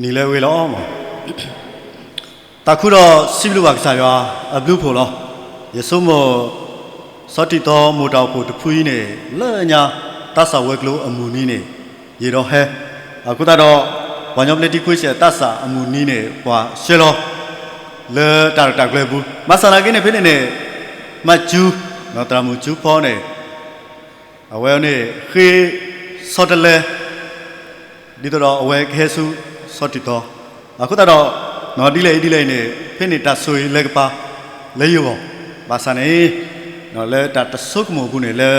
นี่เลยเวลาอ๋อมาตาคุเราสิบลูกบักษาอยู่อับลูกพอลอยสมสติต่อมูดาวพูดพูดนี่เลื่อนยาตัดสาวกลูอามูนี่นี่ยี่เราเฮกูตาดอวันยามเล็กที่คุยเสียตัดสาอามูนี่นี่ว่าเชลล์เลื่อตาตากเลยบุมาสนากินเนี่ยเพื่อนเนี่ยมาจูเราตรามูจูพอเนี่ยเอาไว้เนี่ยคือสอดเลยดีตัวเราเอาไว้แค่สู้สอดติดต่อกูตาดอนอดีเลยเนี่ยเพื่อนเนี่ยตัดสวยเล็กป่ะเลยอยู่บ่มาสนาเนาะเลยตัดสุกหมูกูเนี่ยเลย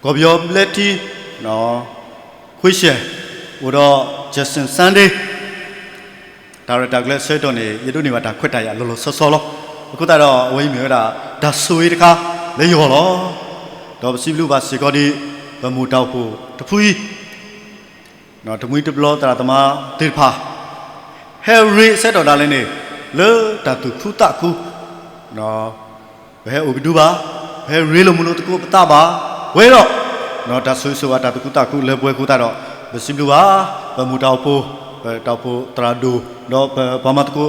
ก็ยอมเล็กที่เนาะคุยเสียอุดรเจสันซันเดย์ตาเรตักเล็กเสร็จตอนนี้ยัดูนี่ว่าตาคุยตายลอซอลกูตาดอวันนี้มีอะไรตัดสวยดีค่ะเลยอยู่หรอดอกสิบลูกบาสิก็ดีบะมูดาวผูตะพุยเนาะตะมุยตะบลอตาตะมาติดผาเฮรี่เสร็จตอนนั้นเลยเนี่ยเลยตัดตุคู่ตะคู่เนาะเฮ้ยอุบิดูบ้าเฮ้ยรีลมุนตุกุปตาบ้าเว้ยเนาะเนาะตัดสวยๆตัดตุกุตากุเล็บเว้ยกุตาเนาะเบสิบลูบ้าเบมูดาวปูดาวปูตราดูเนาะบามาตุกุ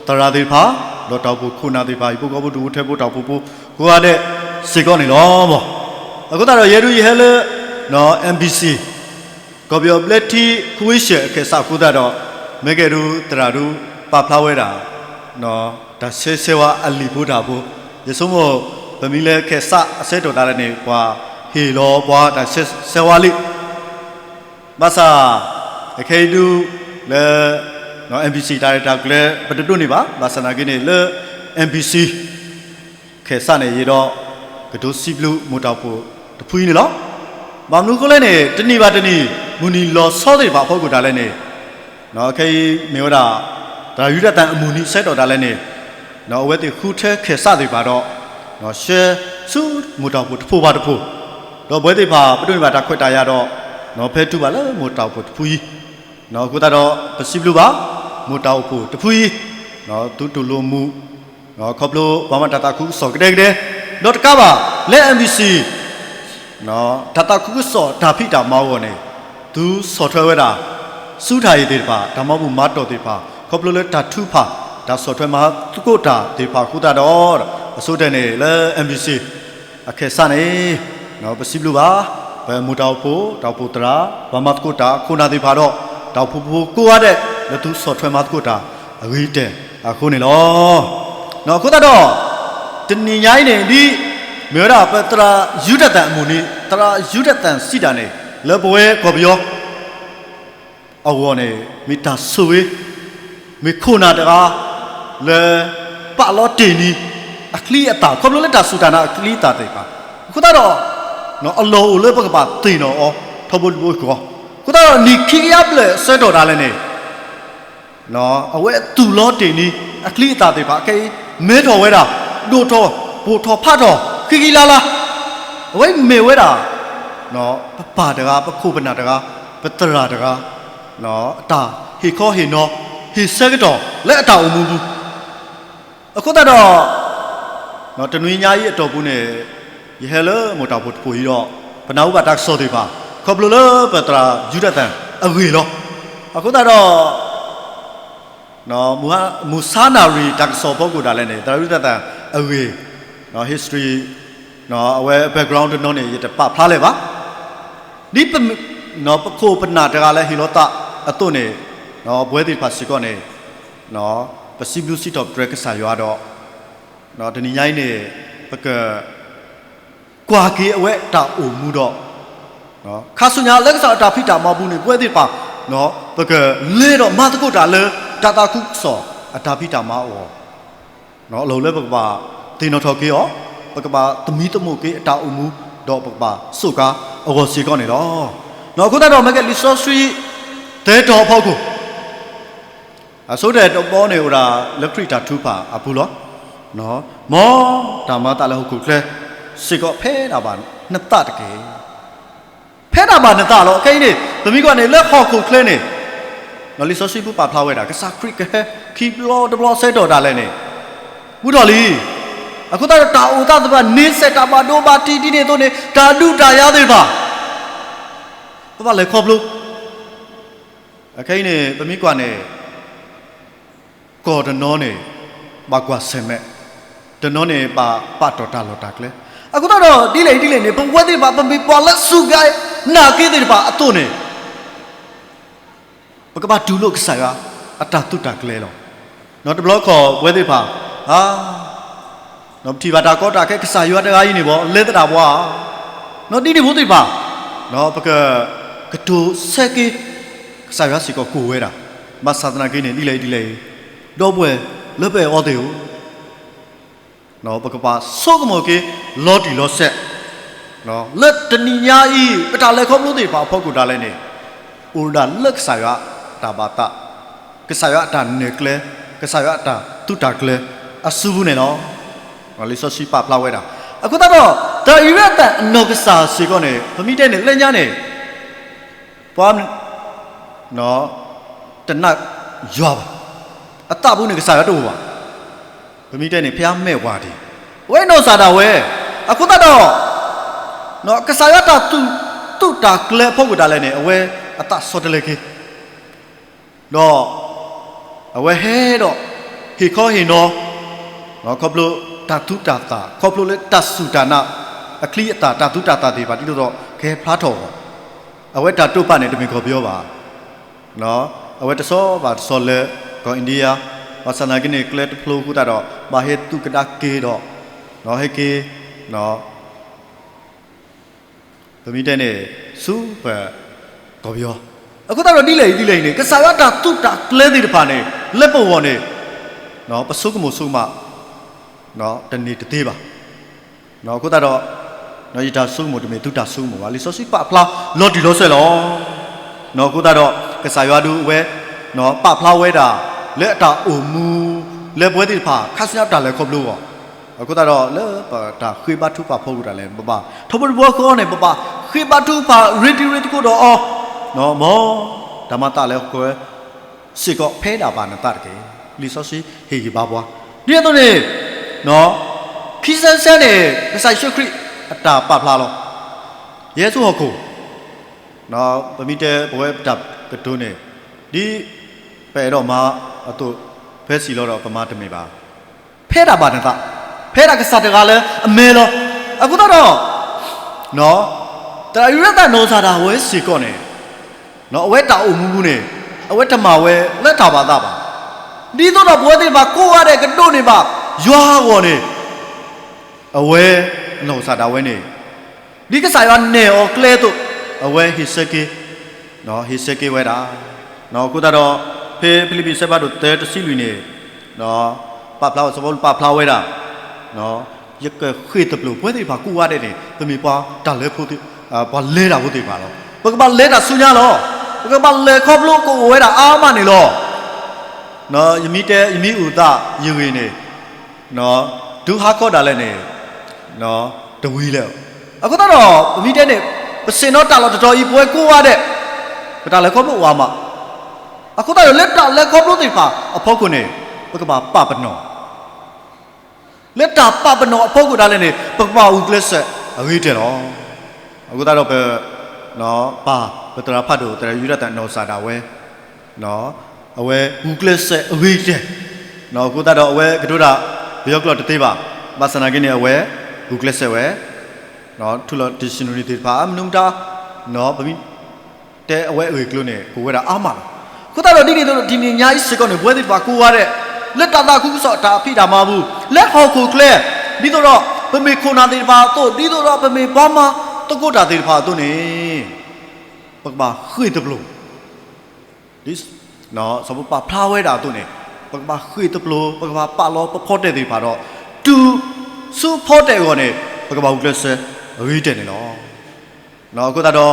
ตราดีพ้าเนาะดาวปูคุณนาดีพ้าอีพวกเขาดูเทปูดาวปูปูกูว่าเด็กสิก้อนนี่เนาะบ่กุตาเนาะเยดูยี่เฮลเนาะ MBC ก็เบียบเล็ดที่คุยเสียแค่สักกุตาเนาะเมเกดูตราดูปาพลาเวดาเนาะแต่เสวะอัลลิบูดาบูยสมบะมีเลแค่สะเสดดาลนี่กว่าฮีโลกว่าแต่เสวาลิมาซาเคยดูเลเนาะ MBC ได้ดักเลปะตุนี่บ่มาสนากินี่เล MBC แค่สะนี่ยดอกระดูสิบลูมูตาปูตะพุยนี่ล่ะบามลูก็เลยนี่ตะนี่บาตะนี่มุนีลอซอดิบ่พอกูดาเลยนี่เนาะเคยมีว่าดายุดะตันอมูนี่เสดดาเลยนี่เนาะเวทีคู่เทแค่สะดิบ่าดอกเนาะเชสู้มูตาปูตะพูบ่าตะพูเนาะเวทีบ่าปะตุนี่บ่าตะခွတ်ตายาดอกเนาะเฟตุบ่าละมูตาปูตะพุยเนาะกูตาดอกปะสิบลูบ่ามูตาปูตะพุยเนาะตุโลมูเนาะขอบโลบ่มาตะตะคุสอกเด้เนาะตะกะบ่าเล MBC เนาะตะตะคุสอดาဖိตามาโวนี่သူစော်ထွဲဝဲတာစုထားရည်တဲ့ပါဒါမှမဟုတ်မတော်တဲ့ပါခေါပလိုလဲဓာထုဖာဒါစော်ထွဲမှာသူကိုတာဒီပါခုတာတော့အစိုးတဲ့နေလဲ MBC အခေစနေနော်ပစီဘလူပါဘယ်မူတောက်ဖို့တောက်ဖို့တရာဘာမတ်ကိုတာခုနာဒီပါတော့တောက်ဖို့ကိုရတဲ့လက်သူစော်ထွဲမှာကိုတာအဝိတဲ့အခုနေလောနော်ခုတာတော့တဏိညာနေဒီမြေရာပတရာယူဒတန်အမှုနီတရာယူဒတန်စီတာနေလေဘွဲကောပြောအော်နေမိတာဆွေမိခုနာတကားလေပါလောတင်နီအခလီအတာခေါပလိုလက်တာဆူတာနာအခလီတာတဲ့ပါခုတော့နော်အလောလေပကပါတင်တော့အော်ထဘဘကောခုတော့နီခိရပ်လေဆွဲတော်တာလဲနေနော်အဝဲတူလောတင်နီအခလီတာတဲ့ပါအကေမဲတော်ဝဲတာဒိုတော်ဘူတော်ဖတ်တော်ခိလာလာအဝဲမေဝဲတာနော်ပါတကားပခုပနာတကားပတရာတကားနော်အတာဟီခေါ်ဟီနော်ဟီစက်တော်လက်အတာအမှုဘူးအခုတော့နော်တနွေညာကြီးအတော်ဘူးနဲ့ယဟဲလမော်တာဖို့ပူကြီးတော့ပနာဥပတာဆော်တွေပါခေါပလိုလပတရာယူဒတန်အဝေလောအခုတော့နော်မူဆာနာရီတက်ဆော်ဖို့ကိုဒါလည်းနေတရာယူဒတန်အဝေနော် history နော်အဝဲ background တော့နေရတပဖလားလေပါဒီနော်ပခိုပနာတကလည်းဟီလိုတာအတုနေနော်ဘွဲတိဖာစီကောနေနော်ပစီဘလူစီတော့ track ဆာရွာတော့နော်တနည်းညိုင်းနေပကကွာကေအဝဲတာအုံမှုတော့နော်ခါဆုညာလက်ကစားတာဖိတာမဘူးနေဘွဲတိပါနော်ပကလေတော့မတကုတ်တာလေတာတာခုစောအတာဖိတာမအောနော်အလုံးလဲပကပါတင်တော်ထော်ကေရောပကပါသမီးတမို့ကေအတာအုံမှုတော့ပကပါစုကားအော်စီကောနေတော့နော်ခုတော့မကလီဆိုစရီတဲတော်ဖောက်ကိုအစိုးတဲ့တော့ပေါ်နေဦးတာလက်ထရီတာထူပါအဘူးလောနော်မောဒါမတာလည်းဟုတ်ကဲ့စီကောဖဲတာပါနှစ်တတကယ်ဖဲတာပါနှစ်တလောအကိနေသမီးကနေလက်ဟောက်ကိုကလဲနေနော်လီဆိုစရီပူပါဖလာဝဲတာကစားခရစ်ကဲခီဘလောဒဘလောဆဲတော်တာလဲနေဘူးတော်လီအခုတော့တာဦးသားတပတ်နေစက်တာပါဒိုပါတီတီနေတော့နေတာဒုတာရသေးပါဘာလဲခေါပလို့ แค่นี้ตอนนี้กว่าเนี่ยก็เดินน้องเนี่ยบากว่าเสมเดินน้องเนี่ยป้าต่อตาลอตักเลยกูต้องรอดีเลยเนี่ยผมว่าที่ป้าผมมีบอลและสุกายน่าเกลียดที่ป้าตัวเนี่ยปกป้าดูโลกใส่ว่าอัตราตุตักเลยหรอน้องตบล้อขอว่าที่ป้าน้องที่ว่าตาก็ตาแค่ใส่ว่าได้ไงนี่บ่เล่นแต่ดาวว่าน้องดีนี่พูดที่ป้าน้องปกกระดูเสกีใส่ว่าสิก็กูเว้ยนะมาศาสนากินเนี่ยดีเลยดอกบัวเล็บเอ๋อเดียวน้องปกป้าส่งมาเกี่ลอดีลอเสะน้องเล็ดตนิยาอีไปตาเล็กเขารู้ที่ป้าพ่อกูตาเลยเนี่ยอุดาเล็กใส่ว่าตาบาตาก็ใส่ว่าตาเนกเลยก็ใส่ว่าตาตุตักเลยอาสูบุเนี่ยเนาะวันนี้สิป้าพลาเว้ยนะกูตาတော့ဒါอีเวนต์แต่นกษาสิก่อนเนี่ยพมีเด่นเนี่ยเล่นยังเนี่ยป้าเนาะแต่นักยอบอัตราบุญเนี่ยก็สายตัวว่ะพมีเด่นเนี่ยพยายามไม่ว่าดีเว้ยโนซาดาเว้ยกูตาတော့เนาะก็สายตัวตุตากเลยพวกกูตาเลยเนี่ยเว้ยอัตราสดเลยกี่เนาะเว้ยเฮ้ดอกฮิข้อเห็นเนาะขอบลูตาตุตาตาขอบลูเลยตัดสุดานะคลีตาตุตาดีป่ะที่เราแค่พลาดถอเว้ยตาตุปะเนี่ยจะมีขอบเยอะป่ะเนาะเว้ยจะซ้อบาดซ้อเลยก็อินเดียภาษาหน้ากินเนี่ยเคล็ดพลูกูตาดอกมาเฮตุกระดักเกดอกเนาะให้เกเนาะพอมีแต่เนี่ยสู้ไปขอบเยอะกูตาเราดีเลยเนี่ยก็สายว่าตาตุตาเคล็ดดีป่ะเนี่ยเล็บปวดเนี่ยเนาะประสุกมุสุมาเนาะแต่นี่จะตีป่ะเนาะกูตาเราเนาะยีตาสู้หมดจะมีตุตาสู้หมดว่าลิซอสิป้าพลาลอดีลอเสร็จแล้วเนาะกูตาเราก็สายว่าดูเว้เนาะป้าพลาเว้ด่าเละตาอูมูเละบัวที่ผ่าข้าศึกตาเลยครบรู้อ่ะกูตาเราเละป้าตาคุยบัตรทุป้าพูดอะไรบ้าทบบัวเขาเนี่ยบ้าคุยบัตรทุป้ารีดกูดอ๋อเนาะมอธรรมะตาเลยกูสิก็เพดาบานตาเกลิซอสิเฮกิบ้าบัวเดี๋ยวตัวนี้เนาะคริสเตียนเนี่ยภาษาชุกรีตาป้าพลาลเยซูฮกุเนาะปมิเตบัวจับกระตุ้นเนี่ยดีไปรอมาตัวเพศสีเราประมาณเท่าไหร่บ้างเพศอะไรบ้างเพศอะไรสัตว์กันเลยเมลล์กูต้องรอเนาะแต่ยูเรต้าโนซาดาเวสิก่อนเนี่ยเนาะเวต้าอุมุเนี่ยเวต้ามาเวเล่นท่าบ้าบ้าดีตัวเราบัวที่บ้ากูอะไรกันดูนี่บ้ายัวก่อนเนี่ยเวโนซาดาเวเนี่ยดีก็ใส่วันเนี่ยโอเคตัวเวฮิสกี้เนาะฮิสกี้เวด้าเนาะกูตาเราฟิลิปปินส์เซบาดูเตอร์สิลุยเนี่ยเนาะป้าพลาวสมบูรณ์ป้าพลาวเวด้าเนาะยังก็คุยตบลูกเพื่อนที่บ้ากูว่าได้เนี่ยตัวมีป้าดัลเล่พูดที่ป้าเล่ด่าพูดที่บ้าเราปกป้าเล่ด่าสุญญาเราปกป้าเล่ครอบลูกกูเวด้าอ้ามันนี่เราเนาะยังมีอุตายูวีเนี่ยเนาะดูฮักก็ได้เลยเนี่ยเนาะตะวีแล้วกูตาเรามีแต่เนี่ยเปอร์เซ็นต์ตาเราจะอีป่วยกูว่าได้ก็ตาเล่ครอบลูกว่ามากูตาเราเล่นตาเล่ครอบลูกที่บ้าพ่อกูเนี่ยปกป้าป้าปนอเล็ดตาป้าปนอพ่อกูได้เลยเนี่ยปกป้าอุกเลสเอาไว้เดี๋ยวกูตาเราไปเนาะป้าไปตระพัดดูแต่ยูระแต่โนซาดาเวเนาะเอาไว้อุกเลสเอาไว้เดี๋ยวเนาะกูตาเราเอาไว้กระดูดาเบี้ยกลอดตีบ้าภาษาหน้ากินเนี่ยเอาไว้อุกเลสเอาไว้เนาะทุลดิชินุนิติบ้ามันนุ่มตาเนาะแบบนี้แต่เอาไว้กลุ่นเนี่ยกูเวลาอ้ามากูตาเราดีนี่ย้ายสิก่อนเนี่ยบัวที่บ้ากูว่าเนี่ยเล็ดตาคุกสอดตาพี่ดามาบูเล็ดหอคุกเล่ดีตัวเราเป็นมีคนอาติบ้าตัวดีตัวเราเป็นมีบ้ามาตัวกูอาติบ้าตัวนี้ปกบ้าขึ้นตบลูดิเนาะสมมติป้าพลาเวดาตัวนี้ปกบ้าขึ้นตบลูปกบ้าป้าล้อปกพอดเดติบ้าเราดูสู้พอดเดก่อนเนี่ยปกบ้าอุกเลสรีเดนเนาะกูตาเรา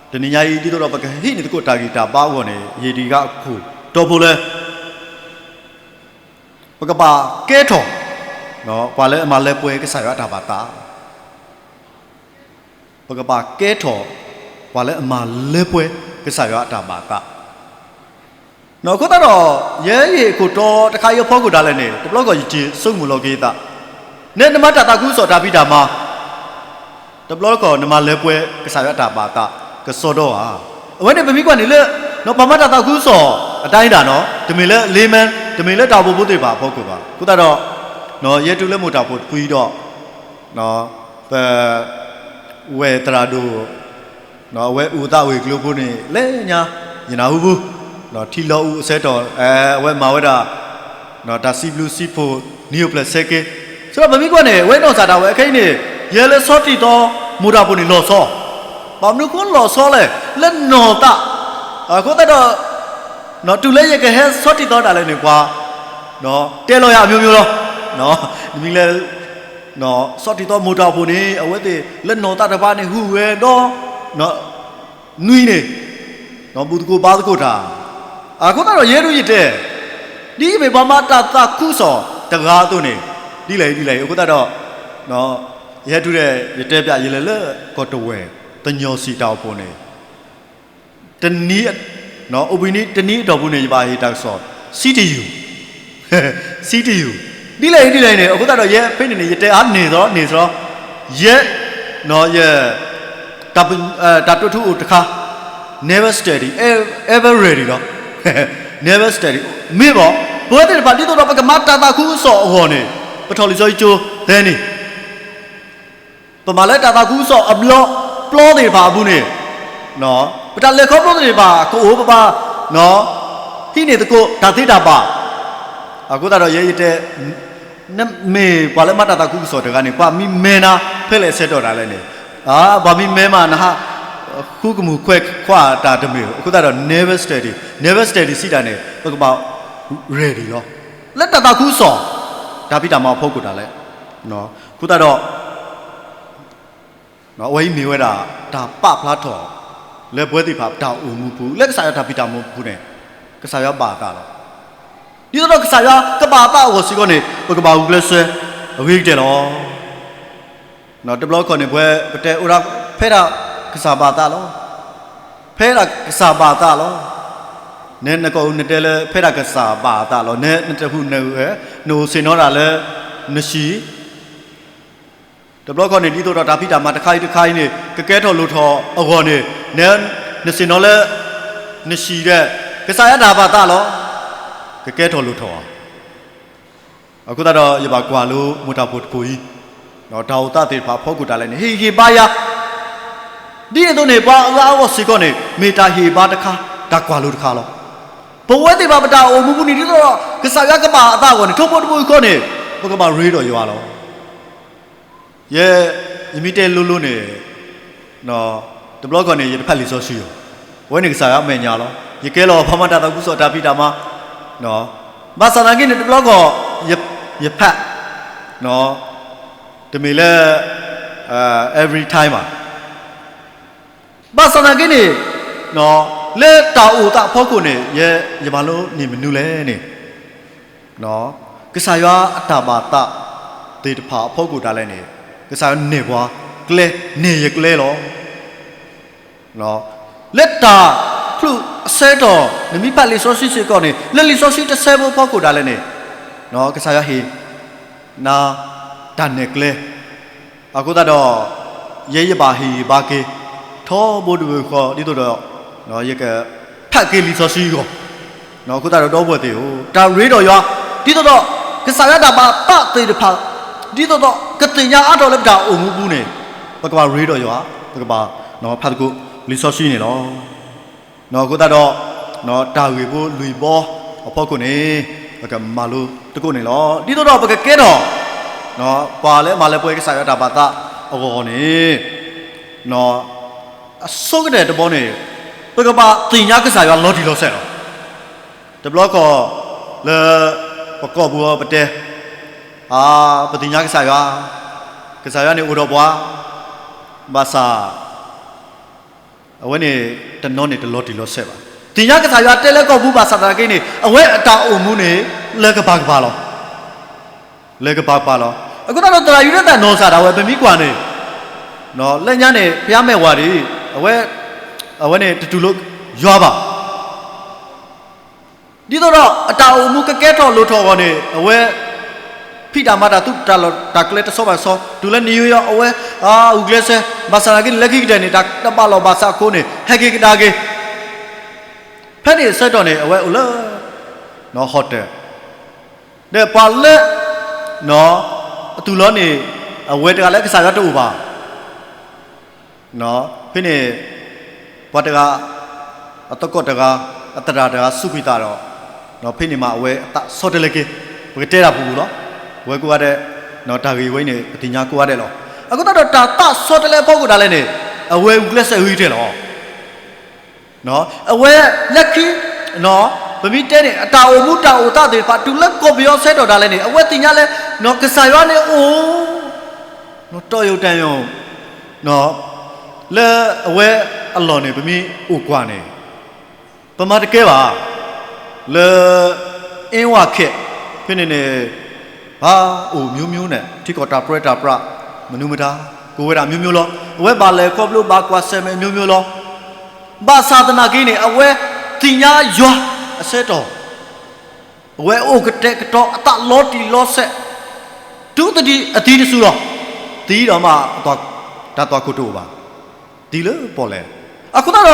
เดี๋ยวนี้ย้ายดีตัวเราปกเฮ้ยนี่ตัวกูตากีตาบ้าก่อนเนี่ยยีดีก็คู่ตัวพูเลยปกป้าเกทอเนาะว่าเลยมาเลยป่วยก็ใส่ว่าตาบาตาปกป้าเกทอว่าเลยมาเลยป่วยก็ใส่ว่าตาบาตาเนาะก็ตลอดเย่กูโตตะใครยพ่อกูได้เลยเนี่ยตบล้อก็จีส่งมือโลกีตาเนี่ยนมาตากูสอดาบิดามาตบล้อก็นมาเลยป่วยก็ใส่ว่าตาบาตาก็โซโดอ่ะวันนี้เป็นมีกว่านี่เลย နော်ဘာမတာတာကူစောအတိုင်းတာနော်တမင်လဲလေးမန်းတမင်လဲတောက်ဖို့ဘုသိပါဖို့ကိုပါခုတော့နော်ရဲတူလဲမို့တောက်ဖို့ဖူးတော့နော်ဝဲတရာဒိုနော်ဝဲဦးတာဝေကလိုဖို့နေလဲညာညနာဘူးနော်ထီလောဦးအစဲတော်ဝဲမာဝဲတာနော်ဒါစီဘလူးစီဖို့နီယိုပလက်ဆက်ကဆိုတော့ဗမီကွနဲ့ဝဲတော့စားတာဝဲအခိုင်းနေရဲလဲစောတီတော့မူတာဖို့နေလော်စောဘာမလို့ကွလော်စောလဲလက်နော်တာအခုတော့နော်တူလဲရကဟဲစောတီတော့တာလဲနေကွာနော်တဲလို့ရအမျိုးမျိုးတော့နော်ဒီလဲနော်စောတီတော့မူတာဖို့နေအဝဲတဲ့လက်နော်တာတပါးနေဟူဝဲတော့နော်နွီးနေနော်ဘူးတကိုပါတကိုတာအခုတော့ရဲတို့ရတဲ့ဒီမေဘာမတာတာခုစောတကားတို့နေဒီလေအခုတော့နော်ရဲတို့တဲ့ရတဲ့ပြရလဲလဲကောတဝဲတညောစီတောက်ဖို့နေတနည်းနော်အပင်းတနည်းတော်ဘူးနေပါဟေတောက်စော CTU ဒီလေနေအခုတော့ရဲဖိနေရတဲ့အားနေသောရဲနော်ရဲတပ်တူတခါ never steady ever ready တော့ never steady မေဘောဘောတဲ့ပါတိတော့ပကမတာတာခုစောဟောနေပထော်လီစောချိုးဒဲနေပမာလက်တာတာခုစောအဘလော့ပလောတွေပါဘူးနေနော်ပတလက်ခေါပလောတွေပါကိုအိုးပပနော်ဟိနေတကိုဒါသိတာပါအခုတော့ရဲတဲ့မေဘာလဲမတာတာခုစောတကနေကွာမိမဲနာဖဲ့လေဆက်တော့တာလဲနေဘာမိမဲမှာနာခုကမှုခွဲခွာတာတမေအခုတော့ never steady စီတာနေဘယ်ကပေါ့ ready ရောလက်တတာခုစောဒါပိတာမဖို့ကိုတာလဲနော်ခုတော့နော်ဝိမေဝဲတာဒါပဖလားတော်လဲပွဲတိဖာတောက်ဦးမှုဘူးလက်ကစားရတာပိတာမဘူးနဲ့ကစားရပါတာတော့ဒီတော့ကစားရကပါပါကိုစီကနေဘယ်ကပေါ့ဘူးလဲဆွဲအဝိတယ်လောနော်တဘလော့ခေါ်နေပွဲပတဲဥရာဖဲတာကစားပါတာလောဖဲတာကစားပါတာလောနဲနကောနတဲလဲဖဲတာကစားပါတာလောနဲနတခုနေနိုစင်တော့တာလဲနရှိတဘလော့ခေါ်နေဒီတော့ဒါဖိတာမှာတခိုင်းနေကကဲထော်လို့ထော်အခေါ်နေနဲနစင်တော့လဲနရှိတဲ့ကစားရတာပါတာလောကကဲထော်လို့ထော်အခုတော့ရပါကွာလို့မူတာဖို့ကိုကြီးနော်ဒါဥတတဲ့ဖာဖောက်ကူတာလဲနေဟေပါယာဒီတော့နေပါအောစီကောနေမေတာဟေပါတခါဒါကွာလို့တခါလောဘဝတိပါပတာအိုမူဘူးနေဒီတော့ကစားရကပါအတာကောနေထုတ်ဖို့တပူကောနေဘကပါရေးတော့ရွာလောရဲယမိတဲလို့နေနော်တဘလော့ကောနေရဖက်လီစောရှိရောဝဲနေကစားရအမေညာလောရကဲလောဖမတာတကူစောတာပိတာမနော်မဆနာကိနေတဘလော့ကောရဖက်နော်တမီလဲevery time ပါဘာစနာကိနေနော်လဲတာအိုတာဖောက်ကိုနေရပါလို့နေမနူလဲနေနော်ကစားရအတာပါတာတေတဖာဖောက်ကိုတာလဲနေကစားနေပွားကလဲနေရကလဲလောနော်လက်တာခလူအစဲတော်နမိပတ်လီဆိုစီစီကောနေလက်လီဆိုစီတဆဲဘောဖောက်ကိုတာလဲနေနော်ကစားရဟေနာတန်နေကလဲအခုတော့ရဲရပါဟီဘာကေထောဘိုးတို့ခေါ်ဒီတော့နော်ရကဖက်ကေလီဆိုစီကိုနော်ခုတော့ဘွယ်တေဟိုဒါရေးတော်ရွာဒီတော့ကစားရတာပါပသေးတဖာဒီတော့ကတင်ညာအတော်လည်းဒါအုံမှုဘူးနေဘကပါရေးတော်ရွာဘကပါနော်ဖက်ကိုလီဆိုစီနေလောနော်ခုတော့နော်တာဝေဖို့လူဘောအဖောက်ကိုနေဘကမာလူတကုနေလောဒီတော့ဘကကဲတော့နော်ပါလဲမာလဲပွဲကစားရတာပါတာအော်နေနော်အစောကတဲ့တဘောနေဘကပါတင်ညာကစားရလော်ဒီလောဆက်တော့တဘလော့ကောလဲပကောဘူပတဲပတင်ညာကစားရနေဥတော်ဘွားဘာသာအဝဲနေတနောနေတလော်ဒီလောဆက်ပါတင်ညာကစားရတဲလဲကောဘူးဘာသာတာကိနေအဝဲအတာအုံမှုနေလဲကပါလောလဲကပါလောအခုတော့တရာယူရတဲ့နော်စားတာဝဲပမီကွာနေနော်လက်ညနေဖျားမဲ့ဝါဒီအဝဲနေတူလို့ရွာပါဒီတော့အတာအုံမှုကကဲတော်လို့ထော်ကနေအဝဲဖိတာမတာသူတာလောတာကလက်တဆောပါဆောဒူလဲနေရအဝဲဥကလက်ဆဲဘာသာကိလက်ခိတဲ့နေတာတပလောဘာသာကိုနေဟက်ကိတာကေဖ นี่เสร็จตอนนี้เอาไว้อุลเนาะฮอตเด้เดี๋ยวพอเล่เนาะตุลนี่เอาไว้ตะกะเล็กสายตัวบ่าเนาะพี่นี่พอตะกะตะกอตะกะตระตะกะสุปิตาเนาะพี่นี่มาเอาไว้ตะสอดเลยกี่เพื่อเจ้าผู้เนาะไว้กูว่าเด้เนาะตากีไว้นี่ปฏิญญากูว่าเด้หรอအခုတော့တာဆော့တလဲပေါ့ကိုဒါလဲနေအဝဲဦးကလဆက်ဝီးတယ်လောနော်အဝဲလက်ခီနော်ဗမီတဲနေအတာအုံမှုတာအုံတာတွေပါတူလက်ကိုပြောဆက်တော့ဒါလဲနေအဝဲတင်ညာလဲနော်ကစားရွာနေအိုးနော်တော်ရုတ်တန်ရုံနော်လဲအဝဲအလော်နေဗမီဥကွာနေပမာတကဲပါလဲအင်းဝခက်ဖြစ်နေနေဟာအိုမျိုးနဲ့ထိကောတာပရက်တာပရမနုမတာကိုဝဲတာမျိုးလောအဝဲပါလဲကော့ဘလို့ပါကွာဆယ်မဲမျိုးလောဘာသာသနာကိနေအဝဲတင်ညာရွာအစက်တော်အဝဲအိုကတဲ့ကတော့အတလောတီလောဆက်ဒုတတိအတီးတဆူတော့တီးတော့မှတော့ဒါတော့ကိုတို့ပါဒီလေပေါ်လဲအခုတော့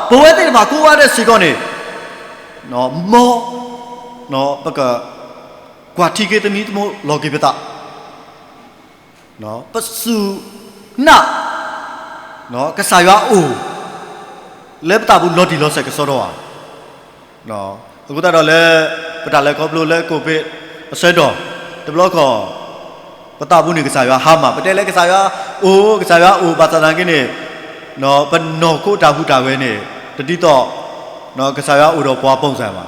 ဘဝတဲ့မှာကိုဝါတဲ့စီကောနေနော်မောနော်ပကကွာတီကေတမီတမို့လောကေပတာနော်ပစုနာနော်ကစားရွာအိုလဲပတာဘူးလော်ဒီလော်ဆက်ကစောတော့နော်အခုတော့လဲပတာလဲကောဘလို့လဲကိုပိအစဲတော့တဘလော့ကောပတာဘူးနေကစားရွာဟာမှာပတဲလဲကစားရွာအိုကစားရွာအိုပါတန်ကိနေနော်ပနော်ကိုတာဟုတာဝဲနေတတိတော့နော်ကစားရွာအိုတော့ပွားပုံစံပါ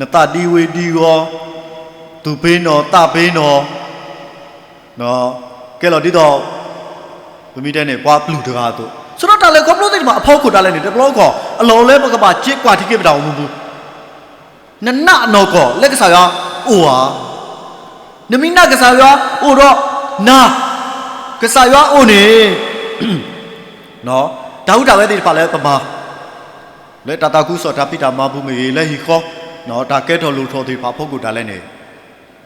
နတတီဝေတီရောသူပေးနော်တပေးနော်နော်ကဲလို့ဒီတော့ဗမီတဲနေပွားပလူတကားတို့ဆိုတော့တာလေကောဘလို့တိမှာအဖောက်ခုတာလဲနေတဘလော့ကောအလော်လဲပကပါချစ်ကွာတိကေပတောင်မဘူးနနနော်ကောလက်ကစားရအိုဟာနမီနာကစားရအိုတော့နာကစားရအိုနေနော်ဒါဟုတာပဲတိပါလဲပမာလဲတာတာကူစောတာပိတာမဘူးမေလဲဟီခောနော်တာကဲတော်လူထော်တိပါဖောက်ခုတာလဲနေ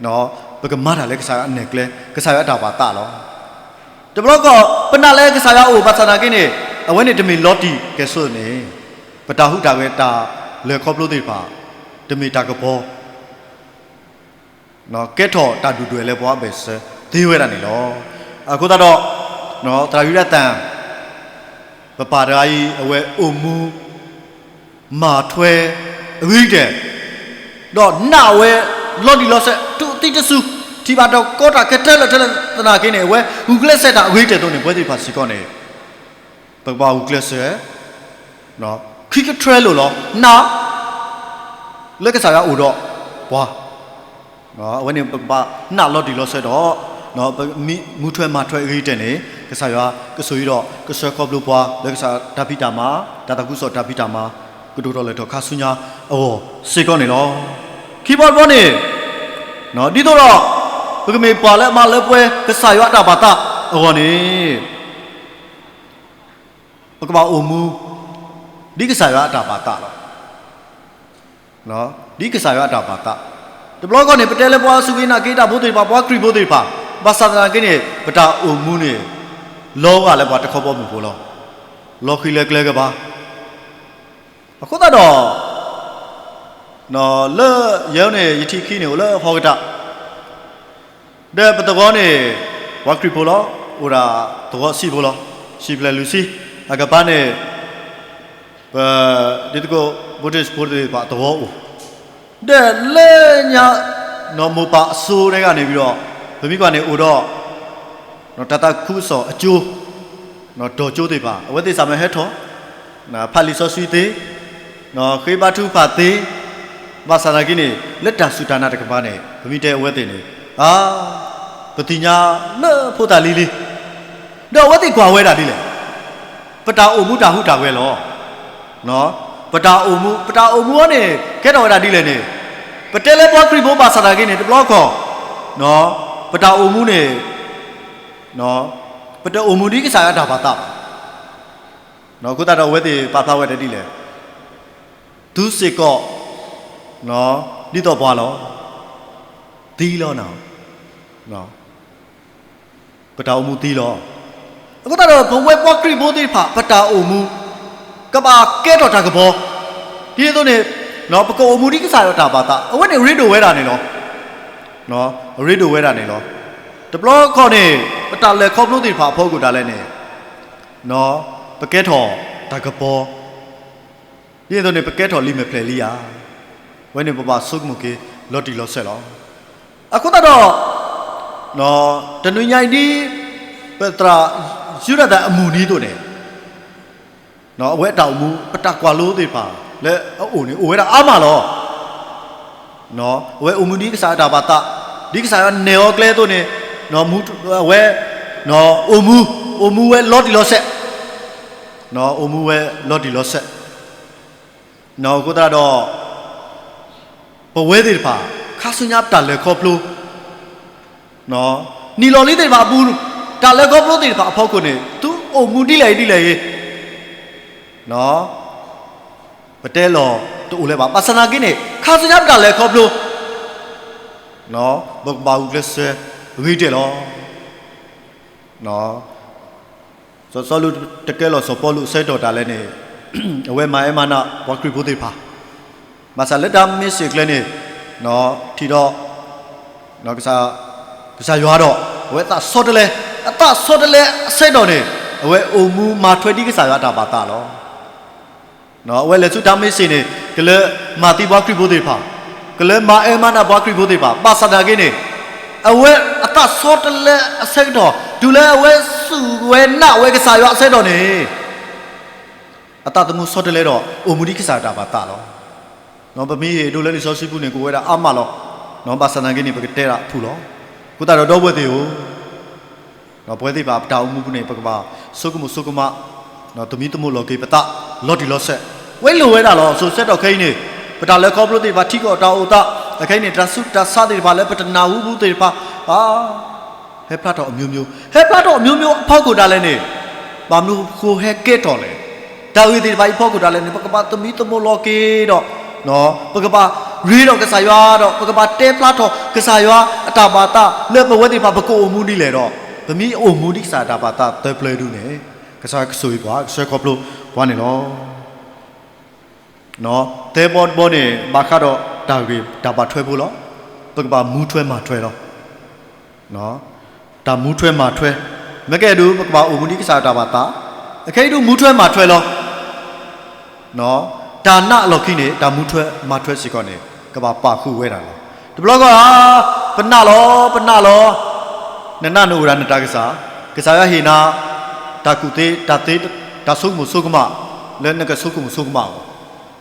နော်ဘကမာတာလဲကစားရအနေကလဲကစားရတာပါတာလောတဘလော့ကောပနာလဲကစားရအိုဘာသာနာကိနေအဝဲနေတမီလော်တီကဲဆိုနေပတာဟုတာပဲတာလဲခေါပလို့တိပါတမီတာကဘောနော်ကဲထော်တာဒူတွေလဲဘွားပဲစသေးဝဲတာနေလောအခုတော့နော်တရာယူရတန်ပပါရာကြီးအဝဲအိုမူမာထွဲအဝိတဲ့တော့နာဝဲလော်ဒီလော်ဆက်တူတိတဆူဒီပါတော့ကောတာကတဲ့လက်တဲ့တနာကင်းနေဝဲဂူကလစ်ဆက်တာအဝိတဲ့တော့နေဘွဲတိပါစီကောနေပပဂူကလစ်ဆက်နော်ခိကထရဲလို့လောနာလက်ကစားရအိုတော့ဘွာနော်အဝဲနေပနာလော်ဒီလော်ဆက်တော့နော်မူထွဲမှာထွဲအဝိတဲ့နေကစားရကဆိုရတော့ကဆွဲကောဘလို့ဘွာလက်ကစားဒါပိတာမှာဒါတကူစောဒါပိတာမှာကဒိုတော့လေတော့ခါဆုညာအော်စေကောနေလောခီးဘော့ဘောနေနော်ဒီတော့ဘကမေပါလဲမလဲပွဲကစားရတာပါတာအော်နေဘကပါအိုမူဒီကစားရတာပါတာလောနော်ဒီကစားရတာပါတာတဘလော့ကနေပတဲလဲပွားစုကိနာကေတာဘိုးတွေပါပွားခရီဘိုးတွေပါဘာသာနာကိနေပတာအိုမူနေလောကလည်းပွားတခေါ်ပေါ်မှုကိုလောလောခီလဲကလဲကပါအခုတော့နော်လဲရောင်းနေယတိခိနေလဲဟောကတာတဲ့ပတကောနေဝါခရီဘိုလောဟိုရာတော့စီဘိုလောစီပလဲလူစီအကပါနေဒီတကောဘုဒ္ဓစပို့တွေပါတော့တဲ့လဲညာနော်မပါအစိုးတွေကနေပြီးတော့ဗမိကနေအိုတော့နော်တတခုစောအကျိုးနော်တော်ကျိုးတွေပါအဝတ်တိစာမဲဟဲထောနော်ဖာလီစောဆွီသေးနော်ခေဘထုဖာသေးဘာသာနာကိနေလက်တာစုတာနာတကပါနေဗမိတဲ့အဝတ်တင်နေအာပတိညာလဲဖို့တာလီလီတော့ဝတ်တိကွာဝဲတာဒီလေပတာအိုမှုတာဟုတာဝဲလောနော်ပတာအိုမှုကနေကဲတော်တာဒီလေနေပတဲလဲဘောခရီဘောဘာသာနာကိနေတဘလော့ကောနော်ပတာအိုမှုနေနော်ပတာအိုမှုဒီကစားရတာပါတာနော်ခုတတော်ဝဲတိပါဖလာဝဲတတိလေဒုစေကောနော်ဒီတော့ဘွာလောဒီလောနော်ပတာအိုမှုဒီလောအခုတော့ဘဝဲဘောခရီဘောတိဖာပတာအိုမှုကဘာကဲတော်တာကဘောဒီ ที่ตัวเนี่ยเนาะประกอบมูลที่ก็สายตาบาตาเอาไว้ในรีดูเวลาเนี่ยเนาะรีดูเวลาเนี่ยแต่เพราะข้อนี้ประตาเลยครอบลูกติดผ่าพ่อกูได้เลยเนี่ยเนาะประเกตถอตากระปอที่ตัวเนี่ยประเกตถอลิเมเพลลี่ยไว้ในประบาสุกมุกีลดดีลดเสร็จแล้วอะก็ตาดอเนาะแต่หนุ่ยใหญ่ดีเป็นตราชื่อระดับมูนีตัวเนี่ยเนาะเอาไว้ดาวมูประตากวาลูติดผ่าและเอาอุ่นนี่อุ่นได้อามาหรอเนาะเอาไว้อุมูนีก็สายตาบาตาดีก็สายเนโอเกลตัวเนี่ยเนาะมูเอาไว้เนาะอุมูเวลดดีลดเสร็จเนาะอุมูเวลดดีลดเสร็จเนาะก็ตาดอปะเวติดผ่าข้าสุญญาตัดเลยครบลูเนาะนี่ลอลิติดผ่าบูตัดเลยครบลูติดผ่าพ่อคนเนี่ยtuอุมูดีเลยเนาะประเทศเราตัวเลยว่าภาษากินเนี่ยข้าศึกยับกันเลยครับลูกเนาะบอกบ่าวเกษตรวิเดลเนาะสรุปตะเกียเราสปอลุเซตตัวอะไรเนี่ยเอาไว้มามานะวัครีบุตรพามาสั่งเล็ดดำมีสิ่งเลยเนี่ยเนาะที่ดอกเนาะก็จะยัวดอกเอาไว้ตาสดเลยเซตตัวเนี่ยเอาไว้อุมูมาช่วยดีก็จะยัวดาบาตาล้อเนาะเวลาสุดท้ายไม่สิเนี่ยก็เลยมาที่บักรีบูดีพาก็เลยมามานะบักรีบูดีพาภาษาดากินเนี่ยเอาไว้อัตราสดเลยเสกดอดูแลเอาไว้สู่เวน่าเอาไว้ก็สายว่าเสกดอเนี่ยอัตราตัวมุสดเลยดอโอมุดีก็สายดาบาตาล้อเนาะแบบนี้ดูแลรีซอสซิบุเนี่ยกูเวลาอามาล้อเนาะภาษาดากินเนี่ยไปเตะละผู้ล้อกูตาเราดอเวทีโอเนาะเวทีแบบดาวมุบุเนี่ยไปก็สุกุมะเนาะตัวมีตัวมุโลกีปะตะลอดดีลอดเสไว้รู้ไว้ได้หรอสุดเสดอกใครเนี่ยปะตาเล็กครอบรู้ตีว่าที่ก็ดาวอุตะใครเนี่ยตรัสุดตรัสติว่าเล็กปะตนาหูบุตรพาเฮพลาดอมิวเฮพลาดอมิวพ่อกูได้เลยเนี่ยบางลูกกูเฮเกตอเลยดาวตีว่าพ่อกูได้เลยเนี่ยปะกบ้าตัวมีตัวมุโลกีดอกเนาะปะกบ้ารีดอกกษายว่าดอกปะกบ้าเทพลาดอกษายว่าตาบาตาเลือกมาไว้ตีพาปะกูอมูนี่เลยดอกตัวมีอมูนี่สายตาบาตาเตะเพลย์ดูเนี่ยก็ใช่ก็สวยกว่าสวยครบลูกว่าเนี่ยเนาะเทปบอลเนี่ยมาข้าดอดาวีดาบาช่วยพูดหรอปกติมูช่วยมาช่วยหรอเนาะดามูช่วยมาช่วยไม่แก่ดูปกติอุมุนิกิสาดาบาตาแค่ดูมูช่วยมาช่วยหรอเนาะดาหน้าเราขี้เนี่ยดามูช่วยมาช่วยสิก่อนเนี่ยก็บ่าปากคู่ไว้ได้หรอแต่บล็อกก็เป็นหน้าหรอเนี่ยหน้าหนูรันตากษาเห็นนะตากุเตตาสุกมุสุกมาเล่นนั่นก็สุกมุสุกมา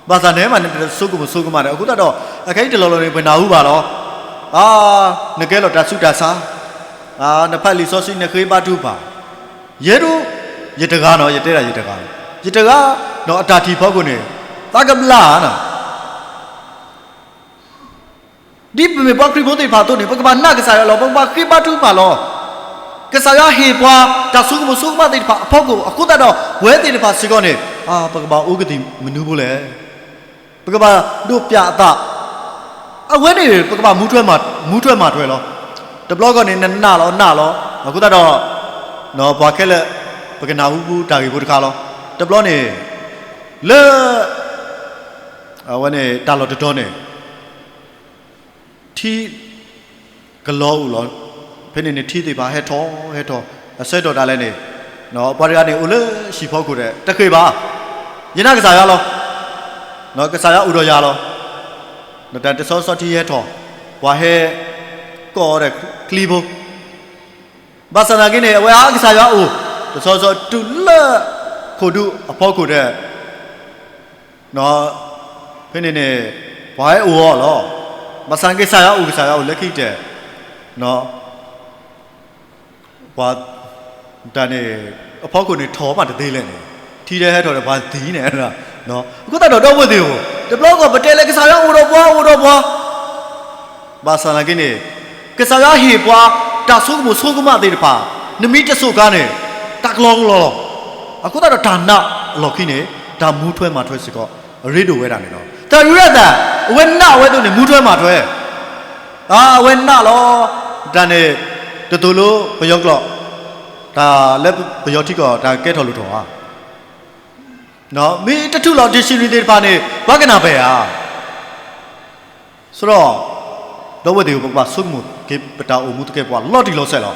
ภาษาเนี่ยมันเป็นสุกมุสุกมาเนี่ยกูตัดดอกไอ้ที่เราเนี่ยเป็นนาอูบาลเนี่ยแกเราตาสุกตาซาเนี่ยพาลิซอสิเนี่ยเคยบาดูบาเยดูเยตกาเนาะเยตกาเนาะตาทีพ่อกูเนี่ยตากำลานะดิบไม่บอกคริบุตรพาตัวเนี่ยปกติน่าก็ใส่เราบอกคริบาดูบาลก็สายเฮียว่าจากสุขมุสุขมาติดผ่าพ่อกูตัดดอกเวทีติดผ่าสิก่อนเนี่ยปกติอุกติมันดูบุเลยปกติดูปยาตาเวทีปกติมูช่วยมาด้วยหรอแต่บล็อกก่อนเนี่ยหน้าหรอกูตัดดอกเนาะพอแค่เลยปกตินาหูตากีบุตรข้าหรอแต่บล็อกเนี่ยเล่วันนี้ตาหลอดตัวเนี่ยที่กะล้อหรอเพื่อนเนี่ยที่ตีบ้าเฮทอเสด็จอะไรเนี่ยเนาะบริการเนี่ยอุลสิพ่อกูเนี่ยตะเคยบ้ายันนักษาหรอเนาะกษาอุดรยาหรอเนาะแต่จะสอนที่เฮทอว่าเฮก็ได้คลีบภาษาหน้ากินเนี่ยว่าอักษาอูจะสอนตุลคูดูพ่อกูเนี่ยเนาะเพื่อนเนี่ยว่าเฮอูหรอภาษาอังกฤษอูเล็กขี้เจเนาะว่าแต่เนี่ยพ่อคนเนี่ยท้อมาตีเลยเนี่ยที่ได้ให้ถอดบ้านตีเนี่ยนะเนาะก็แต่เราไม่ดีแต่บล็อกก็ประเทศเลยก็สายอุดรบัวภาษาอะไรกันเนี่ยก็สายหีบว่าตาสุกมาตีป่าเนี่ยมีจะสุกันเนี่ยตักลองก็แต่เราทานน่ะหลอกขี้เนี่ยตามูช่วยมาช่วยสิก็รีดูไว้ได้เนาะแต่รู้แต่เว้นหน้าไว้ตัวเนี่ยมูช่วยมาช่วยเว้นหน้าหรอแต่เนี่ยตัวรู้ประโยคหรอตาเล็บประโยชน์ที่ก็ตาแก้ทอลุถอ နော်မင်းတထုလောက် dictionary ပါနေဘာကနာပဲอ่ะဆိုတော့တော့ဝတ်တွေကိုပါဆုမှုကေပတာအမှုတကယ်ပွားလော့တီလောက်ဆက်လော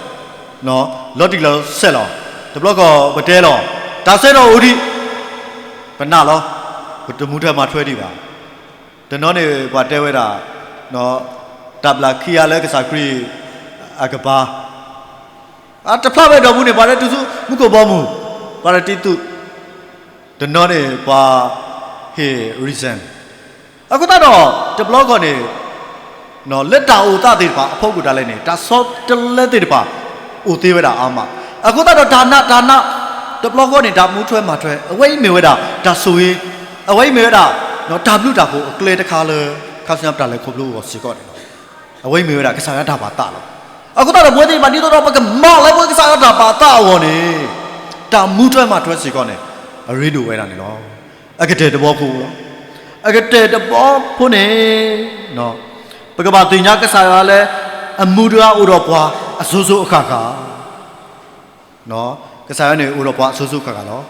နော်လော့တီလောက်ဆက်လောတဘလော့ကဘတဲလောဒါဆက်တော့ဦးဒီဘနာလောတမှုထက်မှာထွဲđiပါတနော်နေဘာတဲဝဲတာနော်တပ်လာခီယာလဲကစားခရီအကပါတဖပဲတော့ဘူးနေပါလေသူစုမှုကိုပေါ်မှုပါရတီတုတနော်နေဘာဟေ reason အခုတော့တဘလော့ကနေနော်လက်တာအိုတာတေပါအဖို့ကိုတားလဲနေဒါဆော့တလက်တေပါအိုသေးဝဲတာအာမအခုတော့ဒါနတဘလော့ကနေဒါမူးထွဲမှာထွဲအဝိမေဝဲတာဒါဆိုရင်အဝိမေဝဲတာနော်ဒါဘလူတာကိုအကလေတခါလဲခါစနပ်တာလဲခုဘလူကိုစီကော့တယ်အဝိမေဝဲတာကစားရတာပါတာလို့အခုတော့ဘွေးသေးပါဒီတော့ဘကမောက်လဲဘွေးကစားရတာပါတာဝော်နေဒါမူးထွဲမှာထွဲစီကော့နေအရီဒိုဝဲတာနေလို့အကတဲ့တဘောဖို့အကတဲ့တဘောဖို့နေနော်ပကဘာတင်ညာကစားရလဲအမှုတော်ဥတော်ပွားအစိုးစိုးအခါခါနော်ကစားရနေဥတော်ပွားအစိုးစိုးခါခါနော်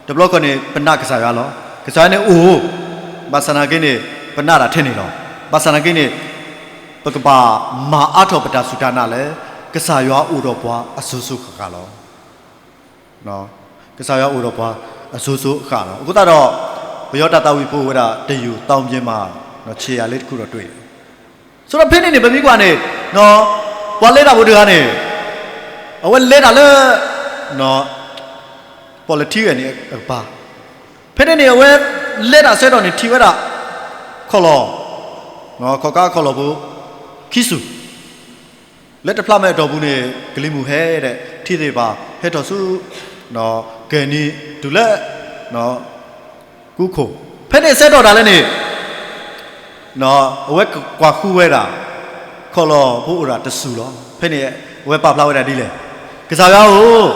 တဘလော့ကနေပနကစားရလောကစားနေအိုဘာစနာကိနေပနတာထင်းနေလောဘာစနာကိနေပကဘာမာအထောပတာစုဒါနာလဲကစားရဥတော်ပွားအစိုးစိုးခါခါလောနော်ကစားရဥတော်ပွားအစိုးစိုးအခါလောအခုတော့ဘယောတတဝီပို့ဝရတယူတောင်းပြင်းမှာနော်ခြေရလေးတစ်ခုတော့တွေ့ဆိုတော့ဖိနေနေဗမီကွာနေနော်ပွာလဲတာဘုဒ္ဓကနေအဝဲလဲတာလဲနော် politics နဲ့ပါဖိနေနေအဝဲလဲတာဆဲတော့နေထီဝဲတာခေါ်လောနော်ခေါ်ကားခေါ်လောဘူးခိစုလက်တဖလာမဲ့တော်ဘူးနေဂလိမှုဟဲတဲ့ထီသေးပါဟဲတော်စုနော်ကဲနီဒူလက်နော်ကုခိုဖိနေဆဲတော့တာလဲနေနော်အဝဲကွာခူဝဲတာခေါ်လောဘို့ဥရာတဆူလောဖိနေဝဲပပလာဝဲတာဒီလေကစားရဟုတ်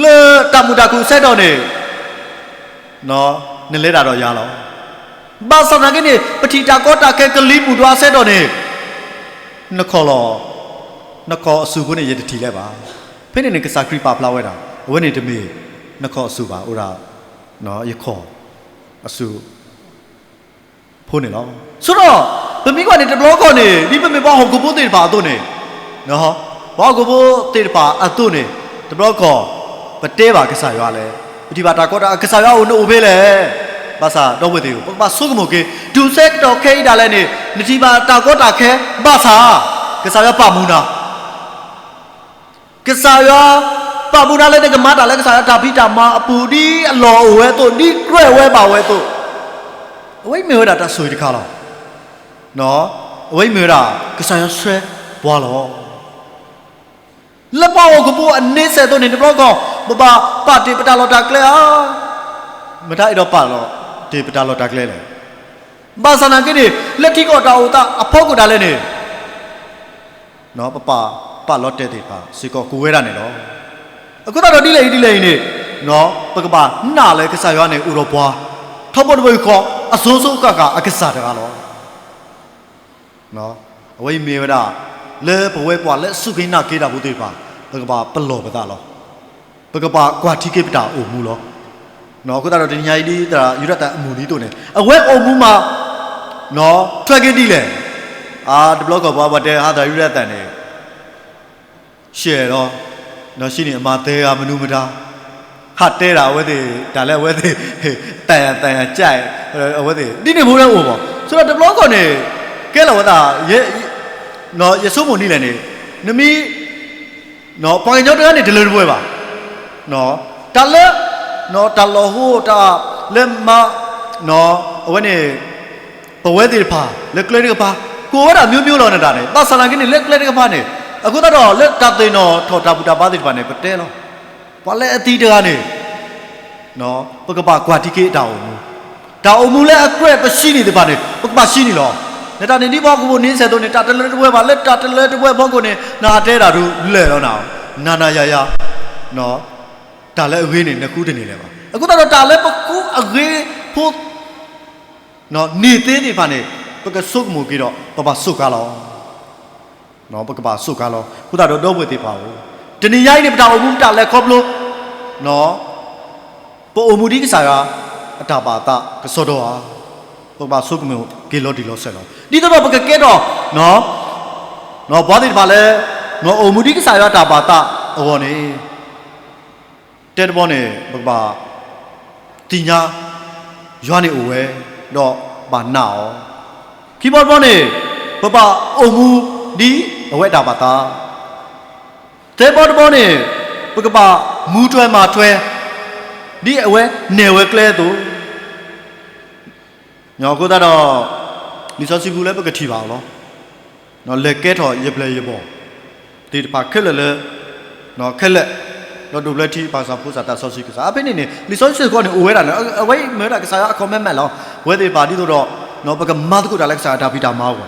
လေတမှုတကူဆက်တော့နေနော်နလဲတာတော့ရလောဘာစနာကနေပတိတာကောတာကဲကလီပူတွားဆက်တော့နေနခေါ်လောနခေါ်အဆူကိုနေရတတီလဲပါဖိနေနေကစားခရီပပလာဝဲတာဝဲနေတမေနခေါ်အဆူပါဥရာနော်ရခေါ်အဆူဖို့နေလောဆိုတော့ဗမီကနေတဘလောကနေဒီဗမီဘောဟောကဘိုးတေပါအတုနေနော်ဘောကဘိုးတေပါအတုနေတဘလောကောပတဲပါကစားရွာလဲဒီပါတာကောတာကစားရွာကိုနို့ဖေးလဲဘာသာတော့ဝဲသေးဘူးဘာဆုကမိုကေဒူဆက်တော့ခဲတာလဲနေနတိပါတာကောတာခဲဘာသာကစားရွာပမူနာကစားရွာပမူနာလဲတဲ့ကမတာလဲကစားရွာတာဖိတာမအပူဒီအလောဝဲတို့ဒီကြွဲဝဲပါဝဲတို့အဝိမေဝတာတဆွေတခါလောနော်အဝိမေဝတာကစားရဆွဲဘွာလောလက်ပေါကဘိုးအနေဆက်တော့နေတဘလောကဘဘာပါတိပတာလောတာကလဲမထိုက်တော့ပါလောဒီပတာလောတာကလဲလေဘာစနာကိနေလက်ထိကောတာဥတာအဖို့ကိုတာလဲနေနော်ပလောတဲ့တေပါစီကောကိုဝဲတာနေလောအခုတော့ဒီလေနေနော်ပကပါနာလဲကစားရနေဥရောဘွာထောက်ပေါ်ဘွေခေါ်အစိုးစိုးကအကစားတကားလောနော်အဝိမေဝဒလဲဘဝဲပွားလဲစုခိနာကေတာဘုသေးပါဘကပါပလောပတာလောဘကပါကွာတိကေပတာအိုမူလောနော်ခုတော့ဒီညာကြီးဒီတာယူရတအမူဒီတို့နေအဝဲအိုမူမှာနော်ထွက်ကေတီလေဒီဘလော့ကဘွားဘတဲဟာတာယူရတန်နေရှယ်တော့နော်ရှိနေအမသေးကမနူမတာဟာတဲတာဝဲသေးဒါလည်းဝဲသေးတန်ရကြိုက်ဝဲသေးဒီနေဘူးလဲဟိုပေါ့ဆိုတော့ဒီဘလော့ကနေကဲလောတာရဲနော်ရဆိုးမုန်နေလဲနေနမီနော်ပိုင်ကြောင့်တကနေဒလပွဲပါနော်တလက်နော်တလောဟိုတာလက်မနော်အဝဲနေပဝဲသေးပါလက်ကလေးတကပါကိုဝဲတာမျိုးလောနေတာနေသဆလာကင်းနေလက်ကလေးတကပါနေအခုတော့လက်တသိန်းတော့ထော်တာပူတာပါသေးပါနေပတဲလောဘာလဲအတီးတကားနေနော်ပကပကွာတိကေတာအုံမူလဲအကွဲ့ပရှိနေတယ်ပါနေပကပရှိနေလောနေတာနေဒီဘောကိုနင်းဆက်တော့နေတာတလဲတပွဲပါလက်တာတလဲတပွဲဘောကိုနေနာတဲတာတို့လဲတော့နာရနော်ဒါလဲအဝေးနေနှစ်ခုတနေလဲပါအခုတော့ဒါလဲပကူအဝေးဖို့နော်နေသေးနေပါနေပကဆုတ်မူကြီးတော့ပဆုတ်ကားလောနော်ပကပဆုတ်ကားလောခုတော့ဝဲသေးပါဘူးတနေရိုက်နေပတာအုံမူတာလဲခေါပလို့နော် ปอมูดีก็สายตาบาตาก็สอดปะบาสุกมือกิโลดีโลเสร็จแล้วดีตัวปะเกดเนาะบอดี้บาเลยเนาะอมูดีก็สายตาบาตาโอ้เนี่ยเต็ดบอเนี่ยปะบาตีญาย้อนนี่โอ้เว้ดอกบานหนาวคีย์บอร์ดบอเนี่ยปะบาอมูดีเอาไว้ตาบาตาเต็ดบอลบอเนี่ยปะบามูช่วยมาช่วยดีเอาไว้เนวเกลือตัวเนาะก็ได้ดอกลิซอสิบูเลยปะกทีบ่าวเนาะเนาะเล็กแก่ถอเย็บเลยเย็บบ่ตีปากขึ้นเลยเนาะขึ้นเลยเราดูเลยที่ภาษาพูดภาษาตาซอสิกษาเป็นนี่ลิซอสิก็เนี่ยโอ้ยนะเอาไว้เมื่อไหร่ก็ใส่คอมเมนต์แม่เราเว้ยตีปาที่ตัวเราเนาะปะกมาตุกุดอะไรก็ใส่ดาบิดามาว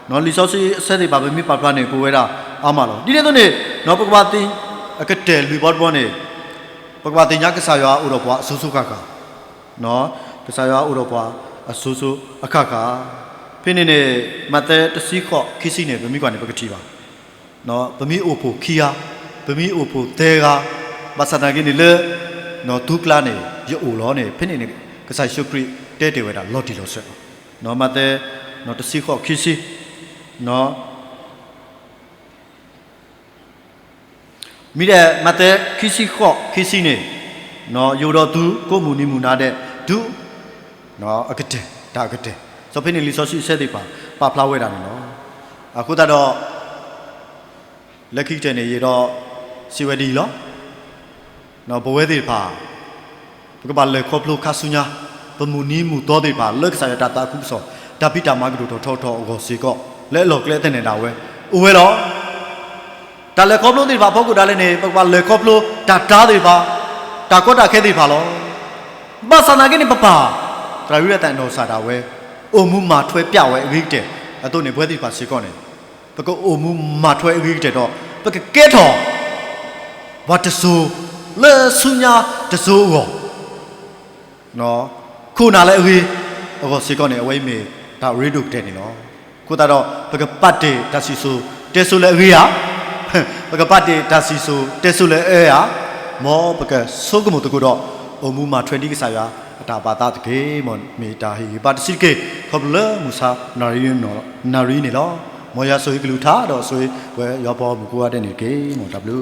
เนาะลิซอสิเสด็จปาเป็นมีปาปาเนี่ยกูเว้ยละอามาเราดีเนี่ยตัวเนี่ยเนาะปะกมาตีก็เตลุยบอลบอลเนี่ยปกติญาติสายอุโรปะสุสุกะกะเนาะกสายอุโรปะสุสุอะกะกะဖိနေနေမတဲ့တစီခော့ခိစီနေဗမီကနေပကတိပါနော်ဗမီအိုဖိုခီယာဗမီအိုဖိုတဲကဘာစနာကိနေလေနော်ဒုကလာနေရအိုလောနေဖိနေနေကဆိုင်ရှုခရီတဲတဲဝဲတာလော်တီလောဆက်နော်မတဲ့နော်တစီခော့ခိစီနော်မိတဲ့မတဲ့ခိစီခော့ခိစီနေနော်ယူတော်သူကိုမူနီမူနာတဲ့ဒုနော်အကတဲ့ဒါကတဲ့ဆိုဖိနေလီဆိုစီဆက်တဲ့ပါဖလာဝဲတာနော်အခုတော့လက်ခိတဲ့နေရတော့စီဝဒီလောနော်ဘဝဲတဲ့ပါဘကပါလေခေါပလိုခါဆုညာပမူနီမူတော်တဲ့ပါလက်ဆိုင်တာတာခုစောဒါပိတာမာကတို့ထောအောစီကောလဲလောကလဲတဲ့နေတာဝဲဦးဝဲတော့ဒါလေခေါပလိုတဲ့ပါဖောက်ကူဒါလည်းနေဘကပါလေခေါပလိုဒါတားတဲ့ပါဒါကောတာခဲတဲ့ပါလောဘာစနာကနေပပတရာယူရတဲ့နော်စာတာဝဲအိုမူမာထွဲပြဝဲအဂိတဲ့အတော့နေဘွဲတိပါစီကောနေပကောအိုမူမာထွဲအဂိတဲ့တော့ပကကဲထော်ဘာတဆူလဲဆုညာတဆူရောနော်ခုနာလဲအဂိအောစီကောနေအဝိမေဒါရေဒုတဲ့နေနော်ခုတော့ပကပတ်တေတစီဆူတဲဆူလဲအဂိရပကပတ်တေတစီဆူတဲဆူလဲအဲရမောပကဆုကမတကူတော့အိုမူမာထွဲဒီကစားရตาปาตาตะเกมอนเมตาหิปาตสิเกขอบเลมุสานารีนอนารีนี่ลอมอยาซวยกลูทาดอซวยเวยยอปอมุกูอะเดนี่เกมอน W